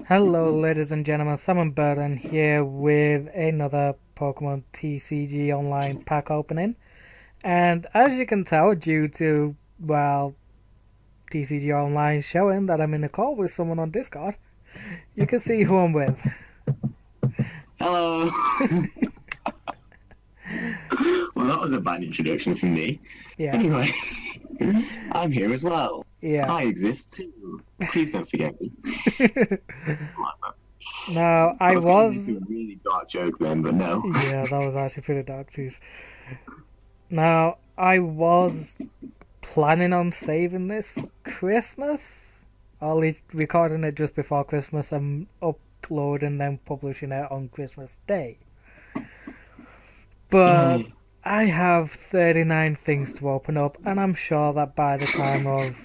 Hello, ladies and gentlemen. Simon Burton here with another Pokemon TCG Online pack opening. And as you can tell, due to, well, TCG Online showing that I'm in a call with someone on Discord, you can see who I'm with. Hello. Well, that was a bad introduction from me. Yeah, Anyway, I'm here as well. yeah. I exist too. Please don't forget me. Now, I I was going to make was. a really dark joke then, but no. Yeah, that was actually pretty dark, jeez. Now, I was planning on saving this for Christmas, or at least recording it just before Christmas and uploading then publishing it on Christmas Day. But I have 39 things to open up, and I'm sure that by the time of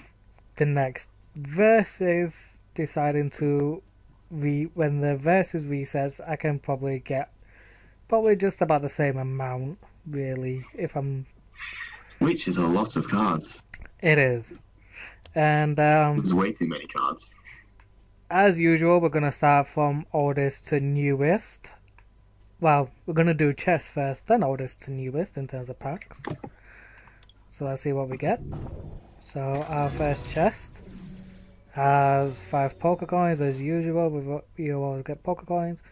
the next verses deciding to when the verses resets, I can probably get probably just about the same amount, really, if I'm. Which is a lot of cards. It is. And There's way too many cards. as usual, we're going to start from oldest to newest. Well, we're going to do chess first, then oldest to newest in terms of packs. So let's see what we get. So our first chest has 5 poker coins as usual. You always get poker coins.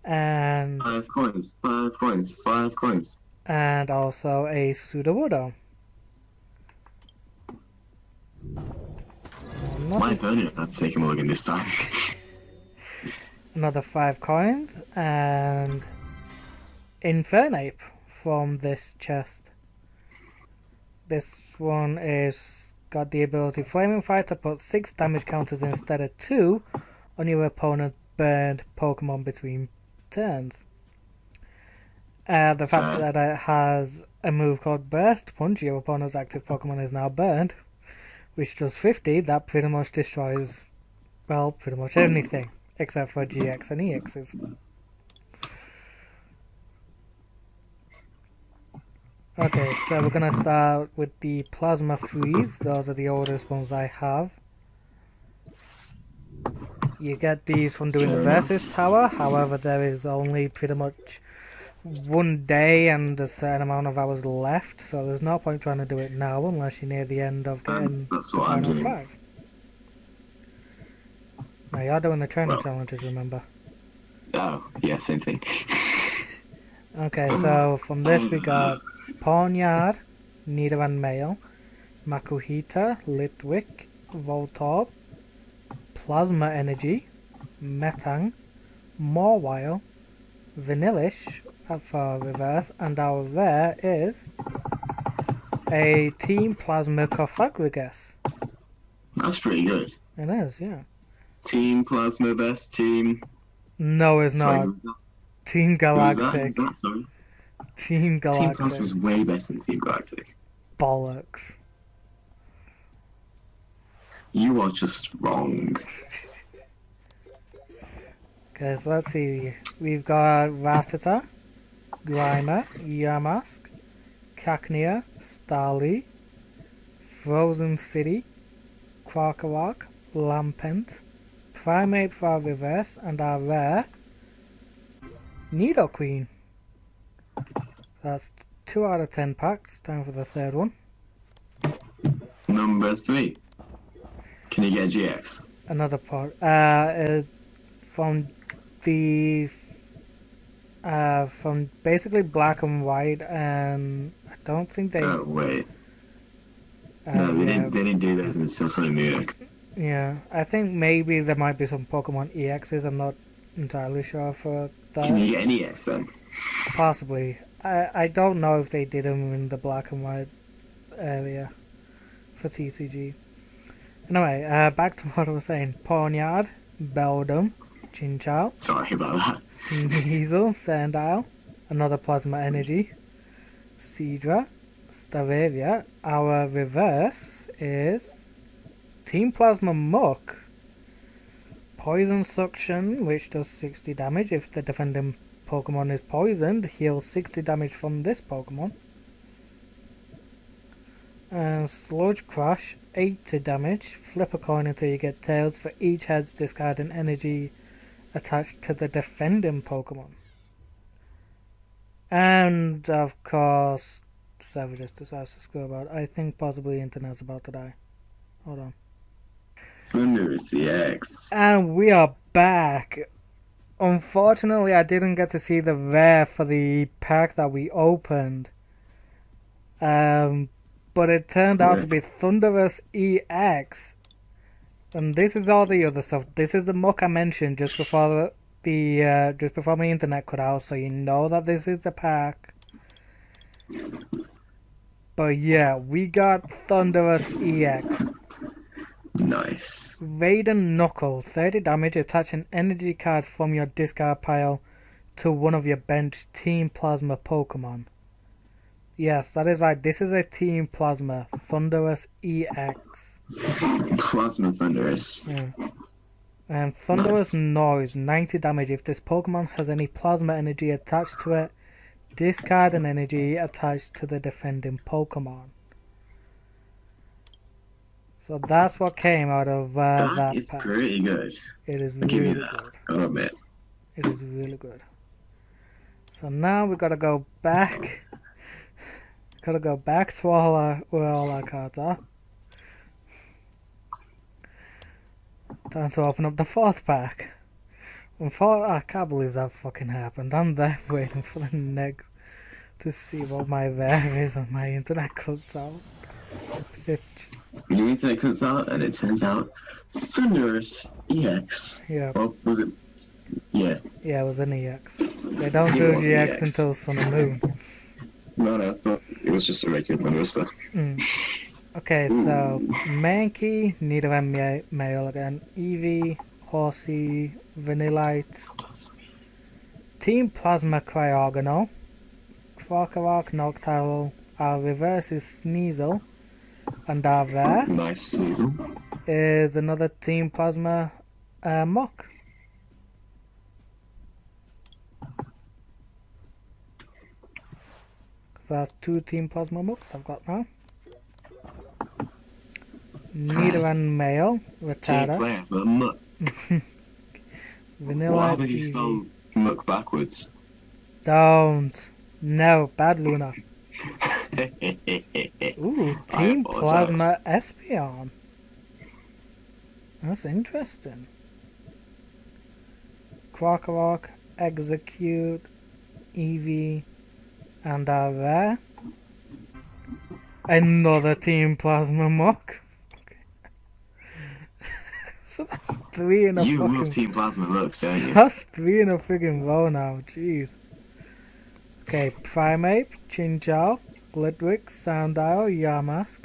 And 5 coins, 5 coins, 5 coins. and also a Sudowoodo. My opponent had to take a mulligan this time. Another 5 coins and Infernape from this chest. This one is got the ability Flaming Fire to put 6 damage counters instead of 2 on your opponent's burned Pokemon between turns. The fact that it has a move called Burst Punch, your opponent's active Pokemon is now burned, which does 50, that pretty much destroys, well, pretty much anything, except for GX and EXs. Okay, so we're gonna start with the Plasma Freeze. Those are the oldest ones I have. You get these from doing the Versus Tower, however there is only pretty much one day and a certain amount of hours left, so there's no point trying to do it now unless you're near the end of getting That's the what I'm final doing. 5. Now you're doing the trainer Well. challenges, remember? Oh, yeah, same thing. Okay, so from this we got Pawnyard, Nidoran Male, Makuhita, Litwick, Voltorb, Plasma Energy, Metang, Mawile, Vanillish for reverse, and our rare is a Team Plasma Cofagrigus. That's pretty good. It is, yeah. Team Plasma best team. No, it's Sorry, not. who was that? Team Who was Galactic. that? Sorry. Team Team Galactic. Plasma was way better than Team Galactic. Bollocks. You are just wrong. Okay, so let's see. We've got Rattata, Grimer, Yamask, Cacnea, Starly, Frozen City, Quackawak, Lampent, Primate for our reverse, and our rare, Nidoqueen. That's 2 out of 10 packs. Time for the third one. Number 3. Can you get a GX? Another part. From the from basically black and white, and I don't think they. Oh wait. No, they yeah, didn't. They didn't do those in Sun and Moon. yeah, I think maybe there might be some Pokemon EXs. I'm not entirely sure for that. Can you get any EX then? Possibly. I don't know if they did them in the black and white area for TCG. Anyway, back to what I was saying. Pawnyard, Beldum, Chinchou, Sorry about that. Sneasel, Sandile, another Plasma Energy, Seadra, Staravia. Our reverse is Team Plasma Muck, Poison Suction, which does 60 damage if the defending Pokemon is poisoned, heals 60 damage from this Pokemon. And Sludge Crush, 80 damage. Flip a coin until you get tails. For each heads, discard an energy attached to the defending Pokemon. And of course, Savages decides to screw about. I think possibly Internet's about to die. Hold on. Thunderous EX. And we are back. Unfortunately, I didn't get to see the rare for the pack that we opened. But it turned out to be Thunderous EX. And this is all the other stuff. This is the muck I mentioned just before just before my internet cut out, so you know that this is the pack. But yeah, we got Thunderous EX. Nice. Raiden Knuckle, 30 damage, attach an energy card from your discard pile to one of your bench Team Plasma Pokemon. Yes, that is right. This is a Team Plasma Thunderous EX. Plasma Thunderous. Yeah. And Thunderous Noise, 90 damage. If this Pokemon has any plasma energy attached to it, discard an energy attached to the defending Pokemon. So that's what came out of that That is pack. pretty good. It is I'll give really you that. good. I'll admit. It is really good. So now we gotta go back. Gotta go back to where all our cards are. Time to open up the fourth pack. I can't believe that fucking happened. I'm there waiting for the next to see what my rare is on my internet cuts out. Bitch. Your internet cuts out and it turns out Thunderous EX. Yeah. Or was it? Yeah. Yeah, it was an EX. They don't It do was GX EX. until Sun and Moon. No, I thought it was just a regular Thunderous though. Okay, so Mankey, Nidoran male again, Eevee, Horsey, Vanillite, Team Plasma Cryogonal, Krokorok, Noctowl, our reverse is Sneasel, and our rare Nice season. is another Team Plasma Muk. So that's 2 Team Plasma Muks I've got now. Nidoran male, Team Rattata, players, but muck. Vanilla What happens if you Eevee. spell muck backwards? Don't. No, bad Luna. Ooh, I Team apologise. Plasma Espeon. That's interesting. Krokorok, Execute, Eevee, and our rare. Another Team Plasma Muk. So that's 3 in a You fucking... love Team Plasma looks, don't you? That's 3 in a friggin' row now, jeez. Okay, Primeape, Chinchou, Glitwick, Sandile, Yamask,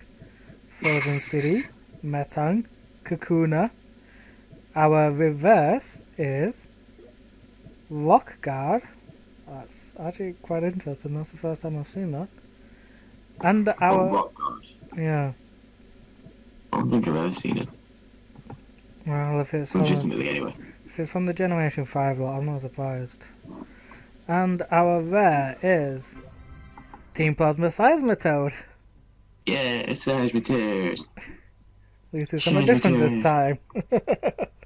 Frozen City, Metang, Kakuna. Our reverse is Rock Guard. That's actually quite interesting, that's the first time I've seen that. And Oh, our... rock guard. Yeah, I don't think I've ever seen it. well if it's from Anyway. the Generation 5 lot, I'm not surprised. And our rare is Team Plasma Seismitoad. Yeah, it's me turd. At least it's something different this time.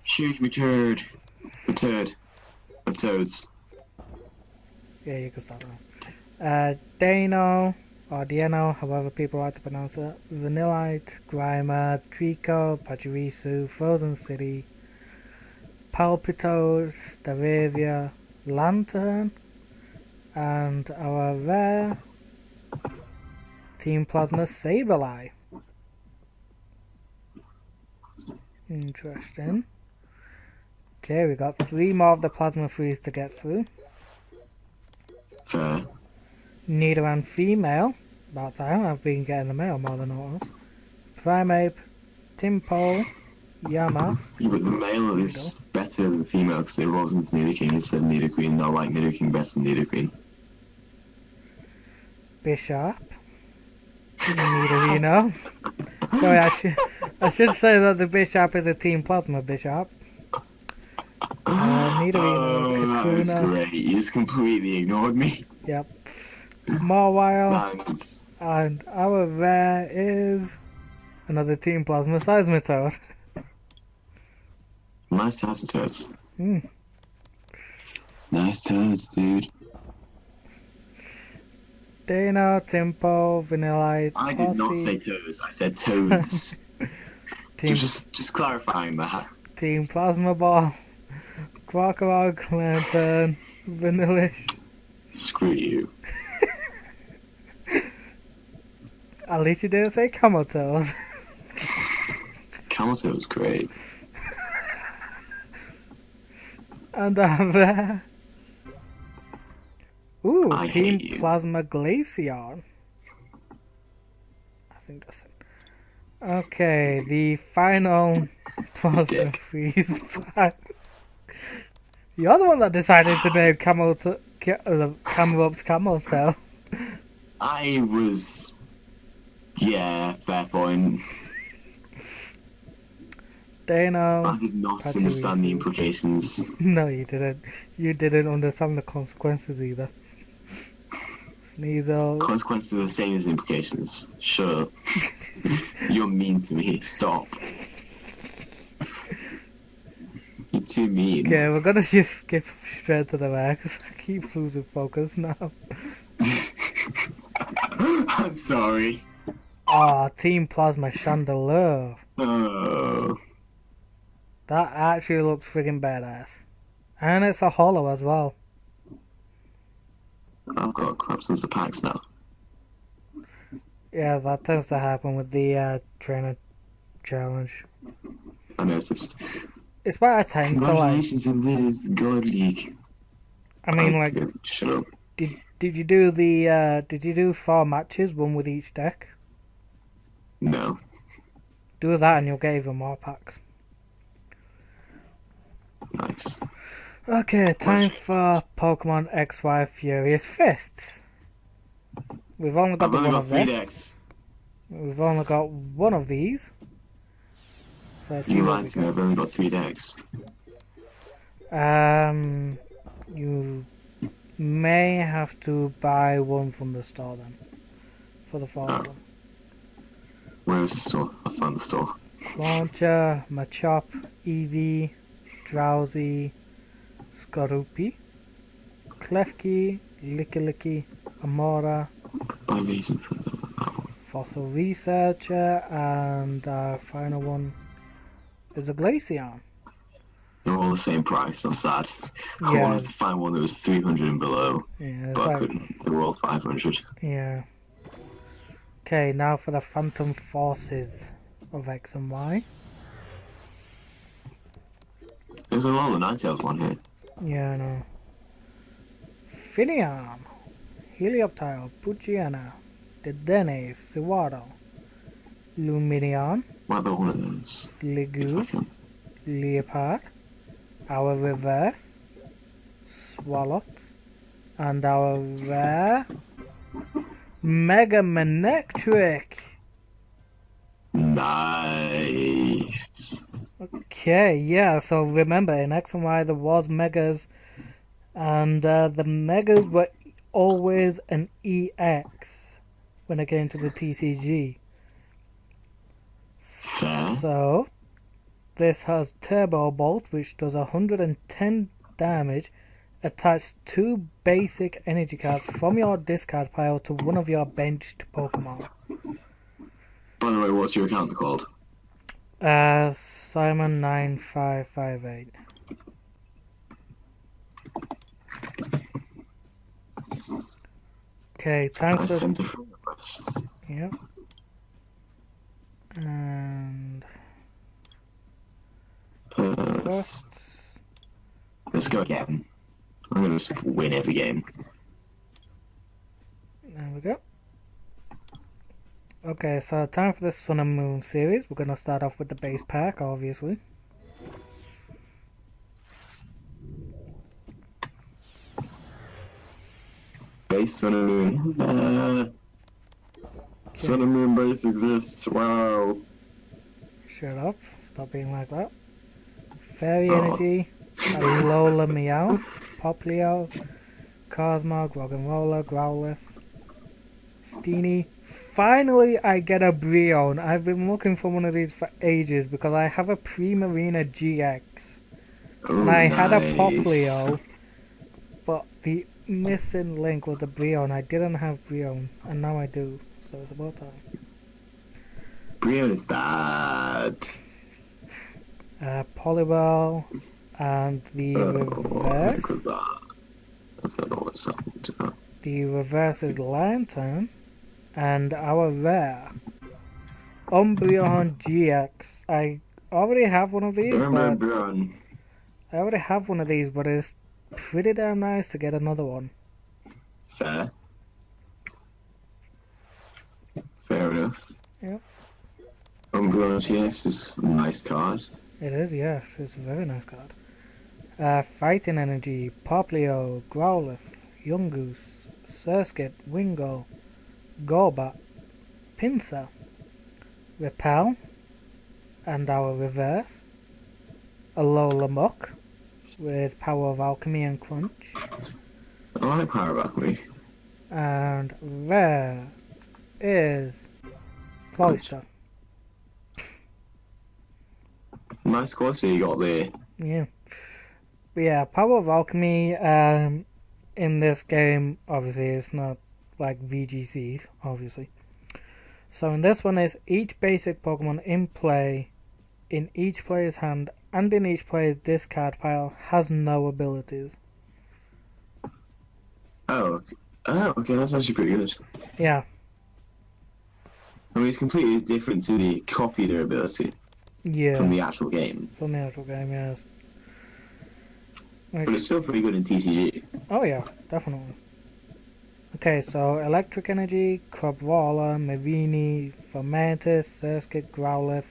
Shoot me turd. The turd. Of toads. Yeah, you can start that. Dano, or Dieno, however people like to pronounce it. Vanillite, Grimer, Trico, Pachirisu, Frozen City, Palpitoad, Staravia, Lantern, and our rare Team Plasma Sableye. Interesting. Okay, we got 3 more of the Plasma Freeze to get through. Fair. Nidoran female. About time, I've been getting the male more than all else. Primeape, Timpole, Yamask. Yeah, but the male is better than female because it wasn't Nidoking instead of Nidoqueen. Not like Nidoking better than Nidoqueen. Bishop. Nidorino. Sorry, I should say that the Bishop is a Team Plasma Bishop. Nidorino, Oh, that was Kakuna. great. You just completely ignored me. Yep. Mawile, Nice. and our rare is another Team Plasma Seismitoad. Nice toads. Hmm. Nice toads, dude. Dino, Timpo, Vanillite, I did not say Posse, toads. I said toads. Team just clarifying that. Team Plasma Ball, Crocodile, Lantern, Vanillish. Screw you. At least you didn't say Camotoes. Camel toad's great. And there. Ooh, I Team hate you. Plasma Glaceon. That's interesting. Okay, the final Plasma Dick. Freeze pack. You're the one that decided to name Camelop's Cameltail. I was. Yeah, fair point. Dano. I did not Pachirisu. understand the implications. No, you didn't. You didn't understand the consequences either. Sneasel. Consequences are the same as implications. Shut up. You're mean to me. Stop. You're too mean. Okay, we're gonna just skip straight to the back because I keep losing focus now. I'm sorry. Ah, Team Plasma Chandelure. Oh. That actually looks friggin' badass. And it's a holo as well. I've got crap tons of packs now. Yeah, that tends to happen with the trainer challenge. I noticed. It's about a time to like. Congratulations on winning the God League. I mean, like, Shut up. did you do the did you do 4 matches, one with each deck? No. Do that and you'll get even more packs. Nice. Okay, time for Pokemon XY Furious Fists. We've only got I've the only one got of 3 this. decks. We've only got one of these. So let's see You what lied we to me. got. I've only got 3 decks. You may have to buy one from the store then. For the fourth one. Where is the store? I found the store. Launcher, Machop, Eevee, Drowsy, Skorupi, Klefki, Lickilicky, Amora, Buy reason for that. Fossil Researcher, and our final one is a Glaceon. They're all the same price. I'm sad. I Yeah, wanted to find one that was 300 and below, yeah, it's but I like, couldn't. They were all 500. yeah. Okay, now for the Phantom Forces of X and Y. There's a lot of Ninetales one here. Yeah, I know. Finiam, Helioptile, Pugiana, Dedenne, Sewado, Luminion, Might be one of those. If I Sliggoo, can. Leopard, our reverse, Swalot, and our rare Mega Manectric. Nice. Okay, yeah, so remember in X and Y there was Megas, and the Megas were always an EX when it came to the TCG. Fair. So, this has Turbo Bolt, which does 110 damage, attach 2 basic energy cards from your discard pile to one of your benched Pokemon. By the way, what's your account called? Simon9558. Okay, time I for... sent a friend request. Yep. And... Let's go again. I'm gonna just win every game. There we go. Okay, so time for the Sun and Moon series. We're gonna start off with the base pack, obviously. Base Sun and Moon. Sun and Moon base exists. Wow. Shut up. Stop being like that. Fairy Energy, Alola Meowth, Poplio, Cosmog, Roggenrola, Growlithe, Steenie. Finally, I get a Brion. I've been looking for one of these for ages because I have a Primarina GX. Oh, And I had a nice. Poplio, but the missing link was the Brion. I didn't have Brion, and now I do. So it's about time. Brion is bad. Poliwell, and the Oh, heck was reverse. that? That's not what's happened to that. The reverse is Lantern, and our rare Umbreon GX. I already have one of these, Remember but Brion? it's pretty damn nice to get another one. Fair. Fair enough. Yep. Brion GS is a nice card. It is, yes. It's a very nice card. Fighting Energy, Poplio, Growlithe, Yungoos, Surskit, Wingo, Golbat, Pinsir, Repel, and our reverse, Alola Muck, with Power of Alchemy and Crunch, I like Power of Alchemy. and rare is Cloyster. Nice quality you got there. Yeah. But yeah, Power of Alchemy in this game, obviously, it's not like VGC, obviously. So in this one is each basic Pokemon in play, in each player's hand, and in each player's discard pile has no abilities. Okay, that's actually pretty good. Yeah, I mean, it's completely different to the copy their ability yeah, from the actual game, from the actual game, yes. but it's still pretty good in TCG. Oh yeah, definitely. Okay, so Electric Energy, Crabrawler, Mavini, Fomantis, Surskit, Growlithe,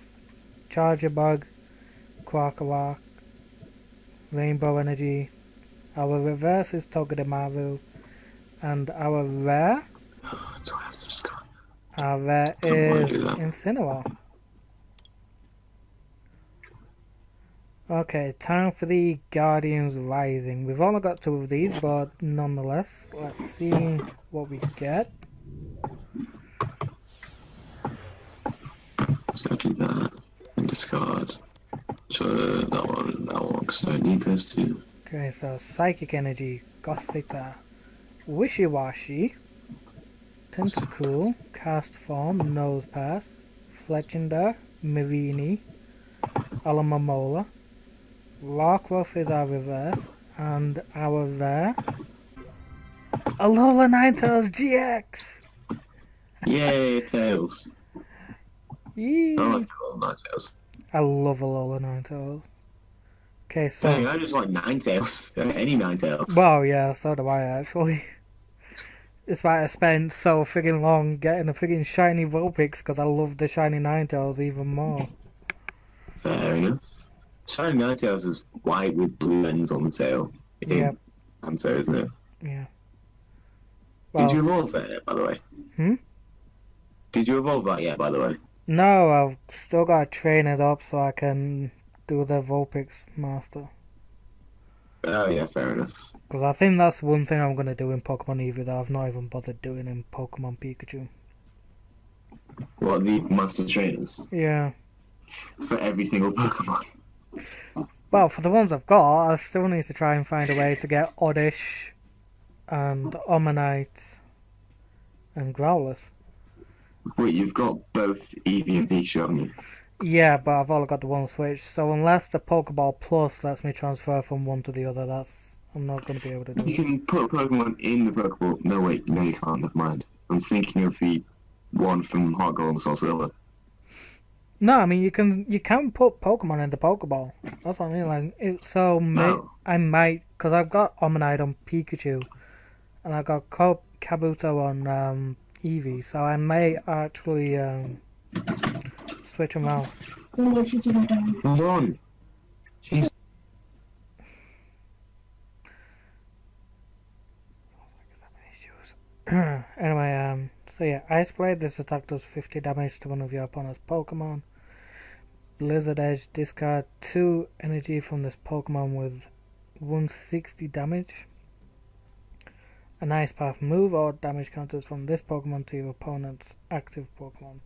Chargerbug, Quackawak, Rainbow Energy. Our reverse is Togedemaru, and our rare Do I have to just go? is do that. Incineroar. Okay, time for the Guardians Rising. We've only got 2 of these, but nonetheless, let's see what we get. So do that and discard. So that one, because I don't need this too. Okay, so Psychic Energy, Gothita, Wishy-Washy, Tentacool, Cast Form, Nosepass, Fletchinder, Marini, Alamamola, Larkruff is our reverse, and our rare, Alola Ninetales GX! Yay, Tails! Yee. I like Ninetales. I love Alola Ninetales. Okay, Dang, so... I just like Ninetales. Any Ninetales. Well, yeah, so do I actually. It's why I spent so friggin' long getting a friggin' shiny Vulpix, because I love the shiny Ninetales even more. Fair enough. Shiny Ninetales is white with blue ends on the tail. Yep. Answer, isn't it? Yeah. Did you evolve that yet, by the way? Hmm? Did you evolve that yet, by the way? No, I've still got to train it up so I can do the Vulpix Master. Oh, yeah, fair enough. Because I think that's one thing I'm going to do in Pokemon Eevee that I've not even bothered doing in Pokemon Pikachu. What, the Master Trainers? Yeah. For every single Pokemon? Well, for the ones I've got, I still need to try and find a way to get Oddish and Omanyte and Growlithe. Wait, you've got both Eevee and Pikachu, haven't you? Yeah, but I've only got the one Switch, so unless the Pokeball Plus lets me transfer from one to the other, I'm not going to be able to do You it. can put a Pokemon in the Pokeball. No, wait, no, you can't. Never mind. I'm thinking of the one from Heart Gold and Soul Silver. No, I mean you can put Pokemon in the Pokeball. That's what I mean. Like I might, because I've got Omanyte on Pikachu, and I've got Kabuto on Eevee, so I may actually switch them out. Hold on. Jeez. Anyway, so yeah, Ice Blade. This attack does 50 damage to one of your opponent's Pokemon. Blizzard Edge. Discard 2 energy from this Pokemon with 160 damage. An ice path. Move all damage counters from this Pokemon to your opponent's active Pokemon.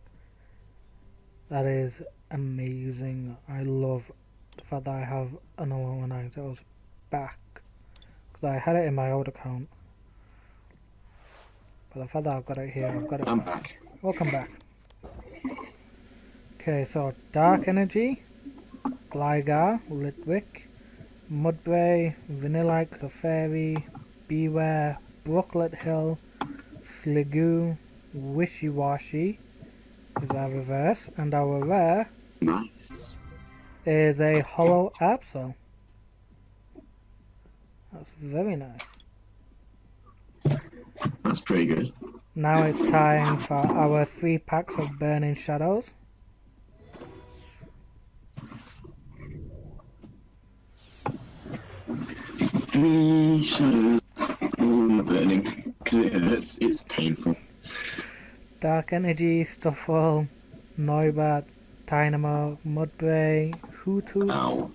That is amazing. I love the fact that I have an Alolan Ninetales back. Because I had it in my old account. But the fact that I've got it here, I've got it back. Welcome back. Okay, so Dark Energy, Gligar, Litwick, Mudbray, Vanillite, Clefairy, Beware, Brooklet Hill, Sliggoo, Wishy-Washy is our reverse, and our rare is a Hollow Absol. That's very nice. That's pretty good. Now it's time for our 3 packs of Burning Shadows. Three shadows all burning because it hurts. It's painful. Dark Energy, Stuffle, Noibat, Dynamo, Mudbray, Hoothoot, Ow.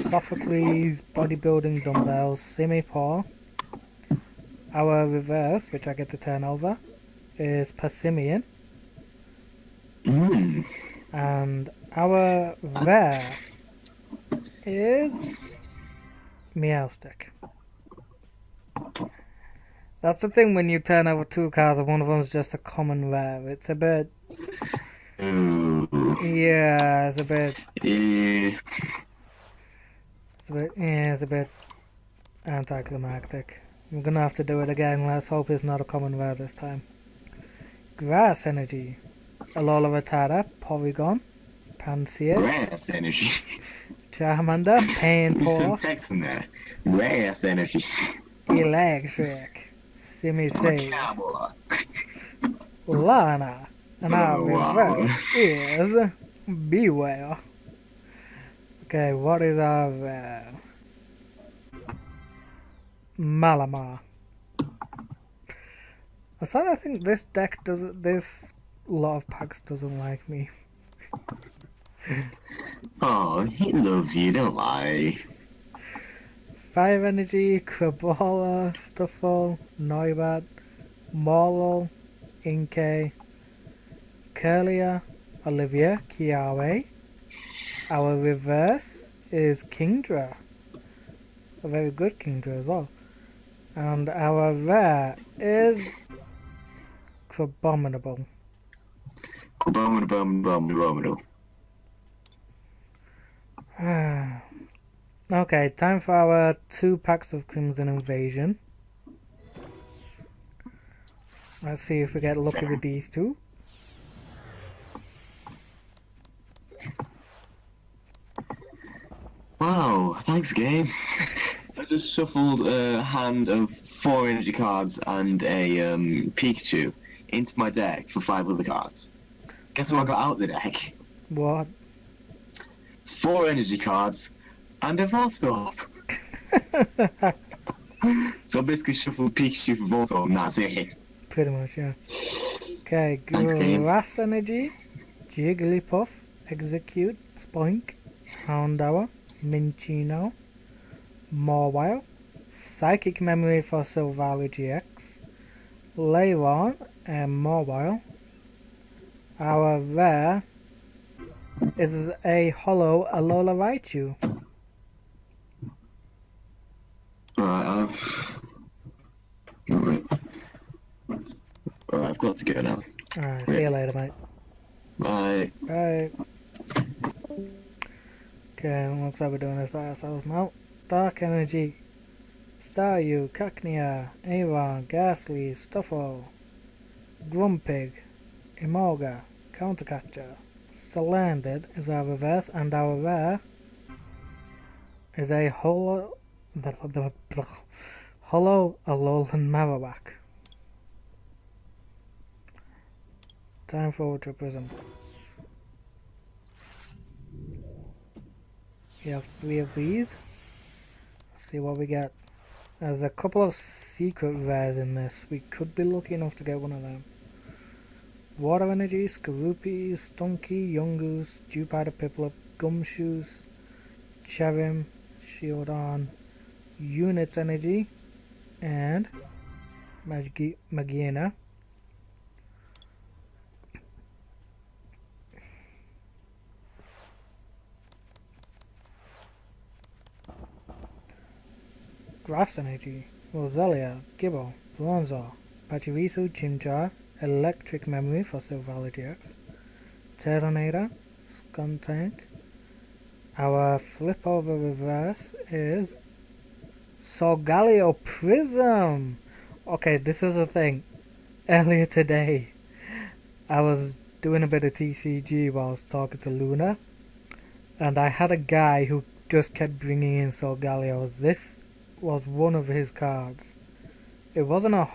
Sophocles, Bodybuilding Dumbbells, Simipour. Our reverse, which I get to turn over, is Passimian. And our rare is Meowstic. That's the thing when you turn over 2 cards and one of them's just a common rare. It's a bit... Yeah, it's a bit... It's a bit anticlimactic. I'm gonna have to do it again. Let's hope it's not a common rare this time. Grass Energy. Alola Rattata, Porygon, Pansear, Grass Energy. Charmander, Painpour, Some text in there. Grass Energy. Electric, Simisage, Lana, and our reverse is Beware. Okay, what is our rare? Malamar. I think this deck doesn't. This lot of packs doesn't like me. Oh, he loves you, don't lie. Fire Energy, Krabola, Stuffle, Noibat, Morlul, Inkay, Curlia, Olivia, Kiawe. Our reverse is Kingdra. A very good Kingdra as well. And our rare is Crabominable. Okay, time for our 2 packs of Crimson Invasion. Let's see if we get lucky with these 2. Wow, thanks game. I just shuffled a hand of 4 energy cards and a Pikachu into my deck for 5 other cards. Guess what I got out of the deck? What? 4 energy cards and a Voltorb. So I basically shuffled Pikachu for Voltorb and that's it. Pretty much, yeah. Okay, Thanks, game. Grass Energy, Jigglypuff, Execute, Spoink, Houndour, Minccino, Mawile, Psychic Memory for Silvally GX, Lairon, and Mawile. Our rare is a hollow Alola Raichu. Alright, I've got to go now. Alright, see you later, mate. Bye. Bye. Okay, looks like we're doing this by ourselves now. Dark Energy, Staryu, Cacnea, Aron, Ghastly, Stuffle, Grumpig, Emolga, Countercatcher, Salandit is our reverse, and our rare is a hollow Alolan Marowak. Time for Ultra Prism. We have 3 of these. Let's see what we get. There's a couple of secret rares in this. We could be lucky enough to get one of them. Water Energy, Skorupi, Stunky, Yungoos, Dewpider Piplup, Gumshoes, Cherim, Shieldon, Unit Energy, and Magina. Grass Energy, Roselia, Gibble, Bronzor, Pachirisu, Chimchar, Electric Memory for Silvally GX, Terminator, Skuntank. Our flip over reverse is Solgaleo Prism! Okay, this is a thing. Earlier today, I was doing a bit of TCG while I was talking to Luna, and I had a guy who just kept bringing in Solgaleos. This was one of his cards. It wasn't a...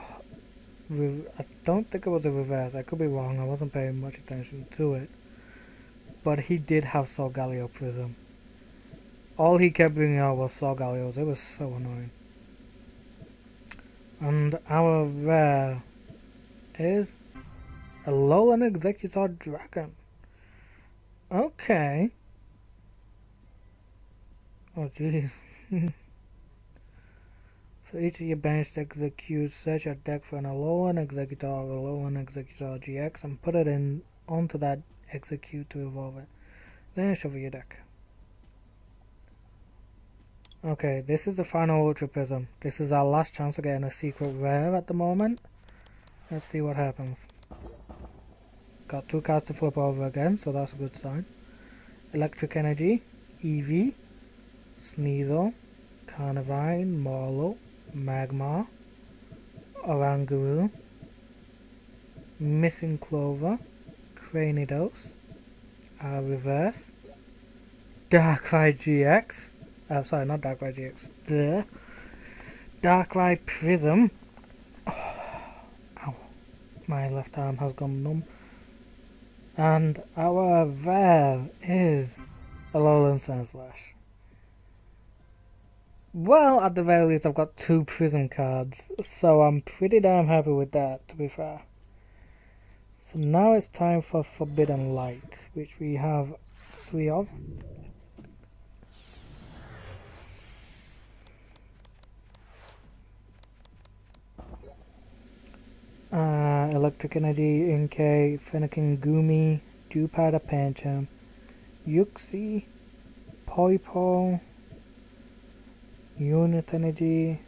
I don't think it was a reverse. I could be wrong. I wasn't paying much attention to it. But he did have Solgaleo Prism. All he kept bringing out was Solgaleos. It was so annoying. And our rare is a Alolan Executor Dragon. Okay. Oh jeez. So each of your bench executes, search your deck for an Alolan Executor or Alolan Executor GX and put it in onto that execute to evolve it. Then shuffle your deck. Okay, this is the final Ultra Prism. This is our last chance of getting a secret rare at the moment. Let's see what happens. Got 2 cards to flip over again, so that's a good sign. Electric Energy, Eevee, Sneasel, Carnivine, Marlow, Magmar, Oranguru, Missing Clover, Cranidos, Reverse, Darkrai GX, sorry, not Darkrai GX, the Darkrai Prism. Oh, ow, my left arm has gone numb. And our rare is Alolan Sandslash. Well, at the very least, I've got 2 Prism cards, so I'm pretty damn happy with that, to be fair. So now it's time for Forbidden Light, which we have 3 of. Electric Energy, Inkay, Fennekin Gumi, Jupada Pancham, Yuxi, Poipole, Unit Energy,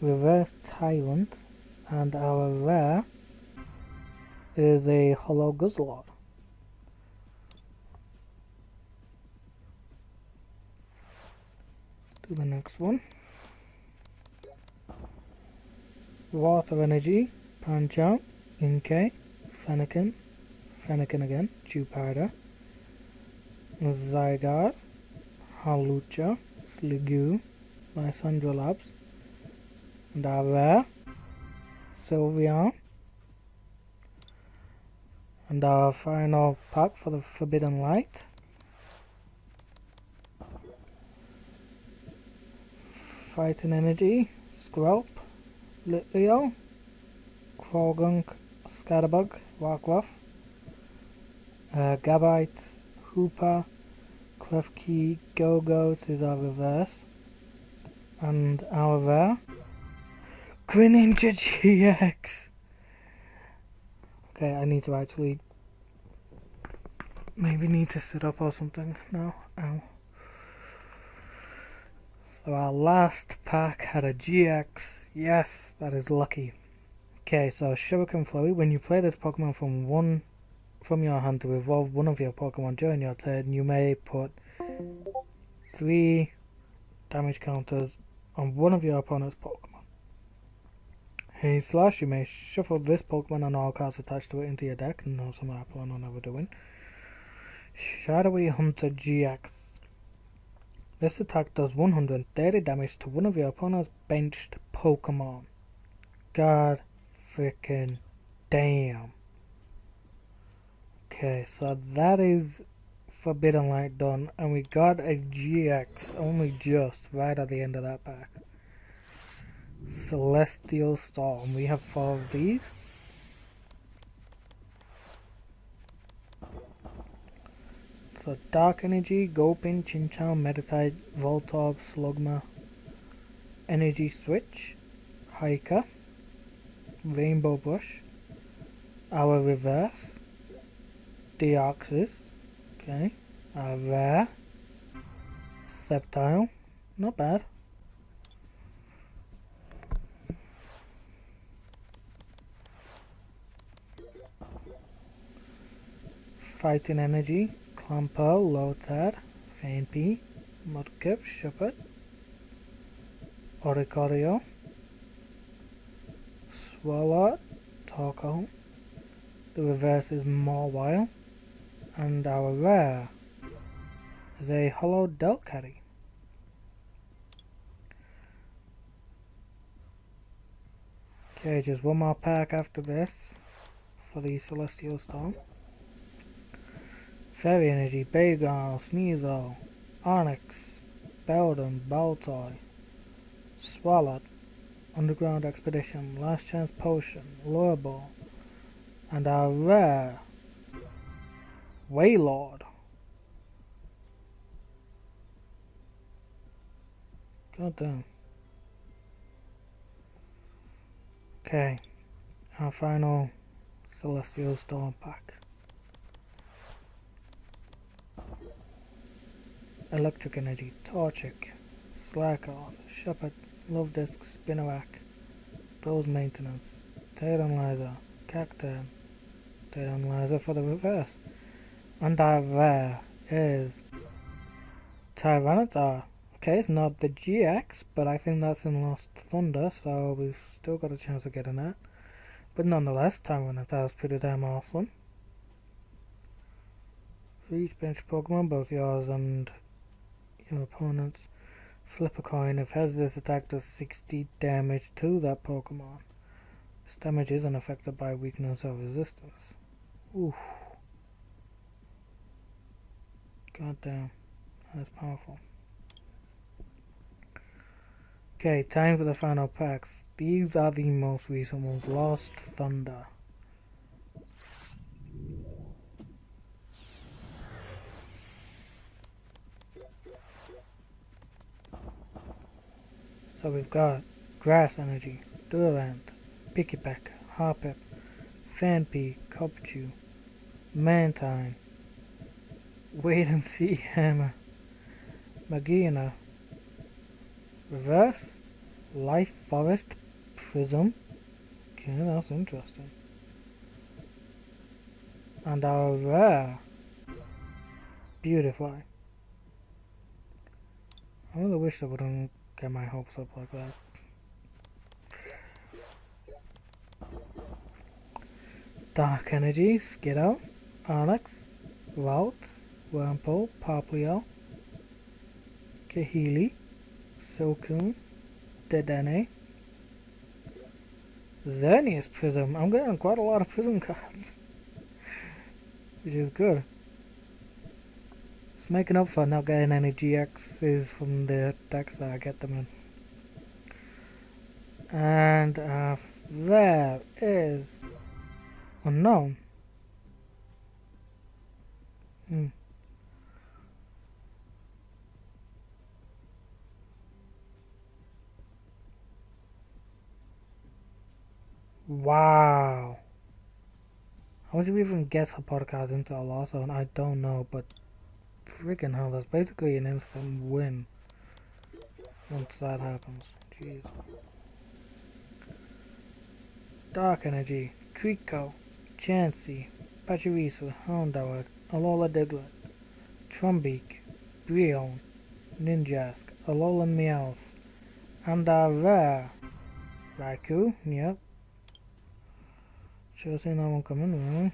Reverse Tyrant, and our rare is a Hollow Guzzlord. To the next one. Water Energy, Pancham, Inkay, Fennekin, Fennekin again, Jupada, Zygarde, Halucha, Sliggoo, Lysandra Labs, and our rare, Sylveon, and our final pack for the Forbidden Light, Fighting Energy, Skrelp, Litleo, Croagunk, Scatterbug, Rockruff, Gabite, Hooper, Klefki, Go-Go is our reverse, and our rare, Greninja GX! Okay, I need to actually maybe need to sit up or something now. Ow. So our last pack had a GX. Yes, that is lucky. Okay, so Shuriken Flurry. When you play this Pokemon from your hand to evolve one of your Pokemon during your turn, you may put 3 damage counters on one of your opponent's Pokemon. Haze Slash. You may shuffle this Pokemon and all cards attached to it into your deck. No, something I plan on ever doing. Shadowy Hunter GX. This attack does 130 damage to one of your opponent's benched Pokemon. God freaking damn. Okay, so that is Forbidden Light done, and we got a GX only just right at the end of that pack. Celestial Storm. We have 4 of these. So Dark Energy, Gulpin, Chinchou, Meditite, Voltorb, Slugma, Energy Switch, Hiker, Rainbow Bush, our reverse, Deoxys, okay, our rare, Sceptile, not bad. Fighting Energy, Clamper, Lotad, Fainpy, Mudkip, Shuppet, Oricorio, Swallow, Torkoal, the reverse is Mawile, and our rare is a Hollow Delcatty. Okay, just one more pack after this for the Celestial Storm. Fairy Energy, Bagon, Sneasel, Onyx, Beldon, Baltoy, Swalot, Underground Expedition, Last Chance Potion, Lurball, and our rare Wailord. God damn. Okay, our final Celestial Storm pack. Electric Energy, Torchic, Slackoth, Shuppet, Love Disc, Spinarak, Bros Maintenance, Tyranizer, Cacturn, Tyranizer for the reverse. And our rare is Tyranitar. Okay, it's not the GX, but I think that's in Lost Thunder, so we've still got a chance of getting that. But nonetheless, Tyranitar is pretty damn awesome. For each bench Pokemon, both yours and your opponent's, flip a coin. If has this attack does 60 damage to that Pokemon. This damage isn't affected by weakness or resistance. Oof. God damn. That's powerful. Okay, time for the final packs. These are the most recent ones. Lost Thunder. So we've got Grass Energy, Durant, Pikipek, Harpip, Fanpy, Cubchoo, Mantine, Wait and See Hammer, Magina, Reverse, Life Forest, Prism. Okay, that's interesting. And our rare Beautify. I really wish I wouldn't get my hopes up like that. Dark Energy, Skiddo, Onyx, Waltz, Wurmple, Poplio, Kahili, Silcoon, Dedenne, Xerneas Prism. I'm getting quite a lot of Prism cards, which is good. It's making up for not getting any GXs from the decks that I get them in. And there is Unknown. Wow. How would you even guess her podcast into a loss zone? I don't know, but freaking hell, that's basically an instant win once that happens. Jeez. Dark Energy, Trico, Chansey, Pachirisu, Houndour, Alola Diglett, Trumbeak, Brionne, Ninjask, Alolan Meowth, and our rare Raikou. Yep. Should have seen that one coming, really.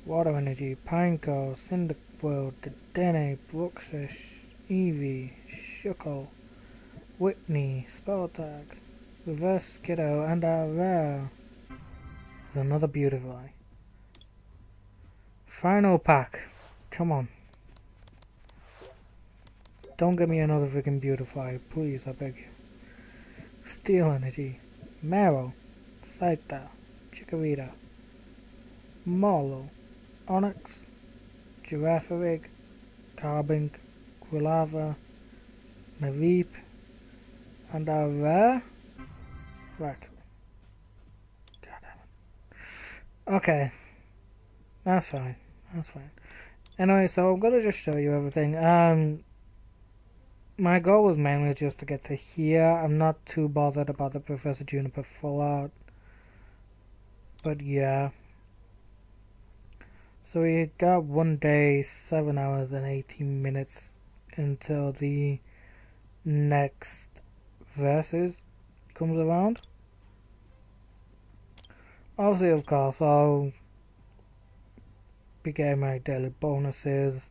Water Energy, Pineco, Cyndaquil, Dedenne, Bruxish, Eevee, Shuckle, Whitney, Spelltag, Reverse Skiddo, and our rare is another Beautify. Final pack. Come on. Don't give me another freaking Beautify, please, I beg you. Steel Energy, Marrow, Scyther, Chikorita, Marlow, Onyx, Girafarig, Carbink, Quilava, Naveep, and a rare. Right. God damn it. Okay, that's fine. That's fine. Anyway, so I'm gonna just show you everything. My goal was mainly just to get to here. I'm not too bothered about the Professor Juniper Fallout, but yeah. So we got 1 day, 7 hours and 18 minutes until the next versus comes around. Obviously, of course, I'll be getting my daily bonuses.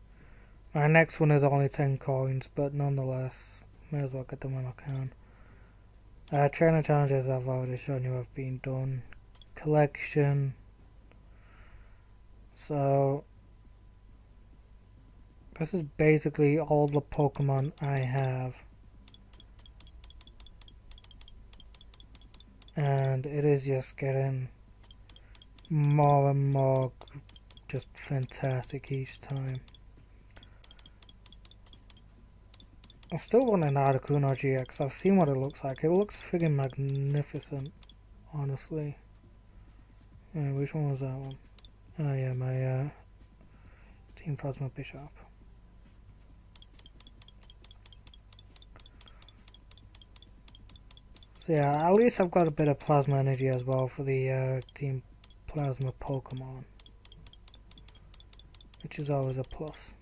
My next one is only 10 coins, but nonetheless, may as well get them when I can. Trainer challenges I've already shown you have been done. Collection. So, this is basically all the Pokemon I have. And it is just getting more and more just fantastic each time. I still want an Articuno GX. I've seen what it looks like. It looks friggin' magnificent, honestly. Which one was that one? Oh yeah, my Team Plasma Bishop. So yeah, at least I've got a bit of Plasma Energy as well for the Team Plasma Pokemon, which is always a plus.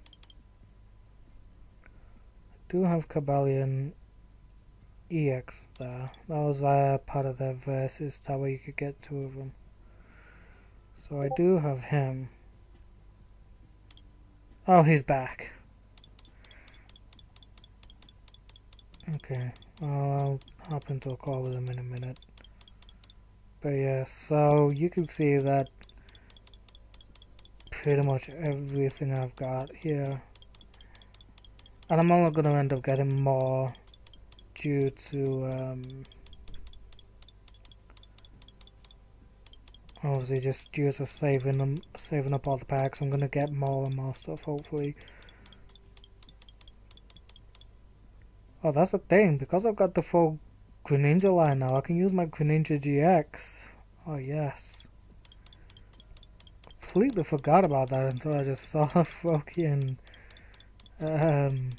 I do have Cabalion EX there. That was part of their Versus Tower, you could get 2 of them. So I do have him. Oh, he's back. Okay, I'll hop into a call with him in a minute. But yeah, so you can see that pretty much everything I've got here. And I'm only going to end up getting more due to obviously just due to saving up all the packs. I'm going to get more and more stuff hopefully. Oh, that's the thing, because I've got the full Greninja line now, I can use my Greninja GX. Oh yes. Completely forgot about that until I just saw fucking thingy.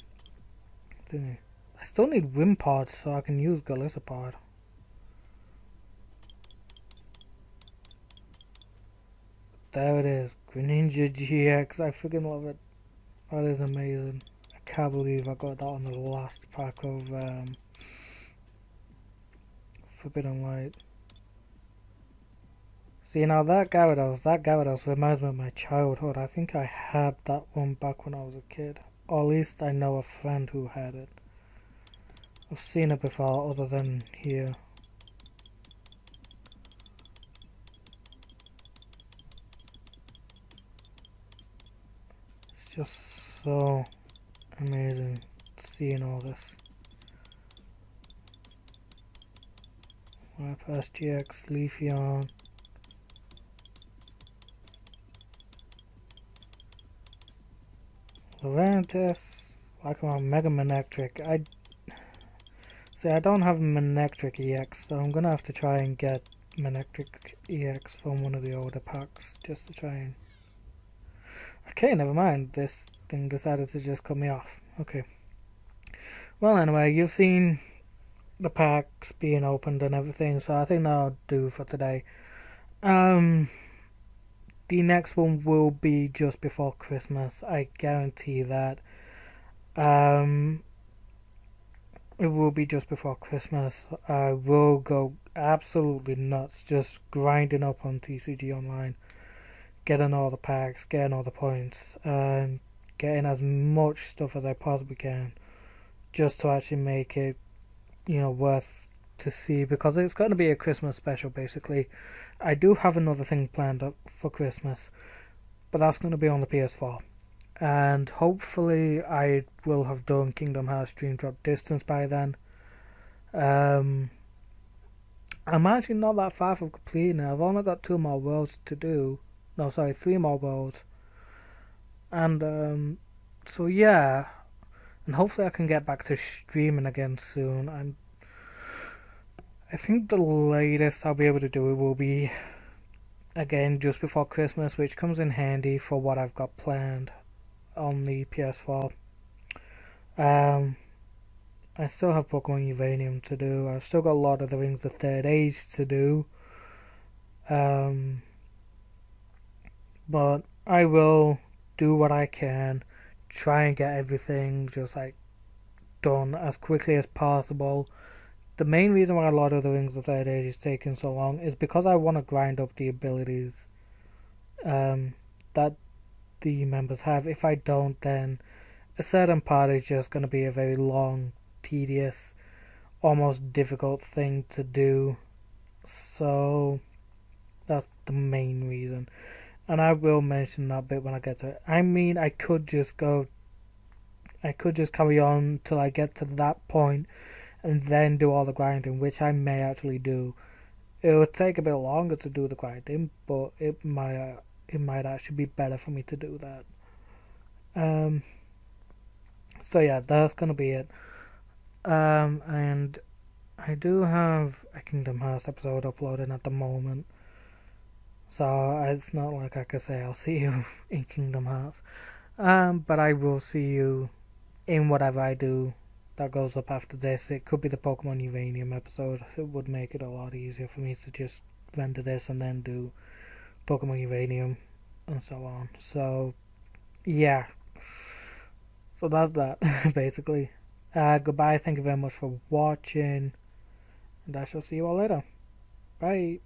I still need Wimpod so I can use Golisopod. There it is, Greninja GX. I freaking love it. That is amazing. I can't believe I got that on the last pack of Forbidden Light. See, now that Gyarados reminds me of my childhood. I think I had that one back when I was a kid. Or at least I know a friend who had it. I've seen it before other than here. It's just so amazing seeing all this. Bypass GX, Leafeon. Levantis, like on Mega Manectric. I don't have Manectric EX, so I'm gonna have to try and get Manectric EX from one of the older packs just to try and. Okay, never mind. This thing decided to just cut me off. Okay. Well, anyway, you've seen the packs being opened and everything, so I think that'll do for today. The next one will be just before Christmas. I guarantee that. It will be just before Christmas. I will go absolutely nuts, just grinding up on TCG Online, getting all the packs, getting all the points, and getting as much stuff as I possibly can, just to actually make it, worth to see, because it's going to be a Christmas special basically. I do have another thing planned up for Christmas, but that's going to be on the PS4, and hopefully I will have done Kingdom Hearts Dream Drop Distance by then. I'm actually not that far from completing it. I've only got 2 more worlds to do. No, sorry, 3 more worlds. And so yeah, and hopefully I can get back to streaming again soon. I think the latest I'll be able to do it will be again just before Christmas, which comes in handy for what I've got planned on the PS4. Um, I still have Pokemon Uranium to do. I've still got Lord of the Rings: The Third Age to do. Um, but I will do what I can, try and get everything just like done as quickly as possible. The main reason why Lord of the Rings: The Third Age is taking so long is because I want to grind up the abilities that the members have. If I don't, then a certain part is just going to be a very long, tedious, almost difficult thing to do. So that's the main reason. And I will mention that bit when I get to it. I mean, I could just carry on till I get to that point and then do all the grinding, which I may actually do. It would take a bit longer to do the grinding, but it might actually be better for me to do that. Um, so yeah, that's gonna be it. And I do have a Kingdom Hearts episode uploading at the moment, so it's not like I could say I'll see you in Kingdom Hearts. But I will see you in whatever I do that goes up after this. It could be the Pokemon Uranium episode. It would make it a lot easier for me to just render this and then do Pokemon Uranium and so on. So yeah, so that's that basically. Goodbye. Thank you very much for watching, and I shall see you all later. Bye.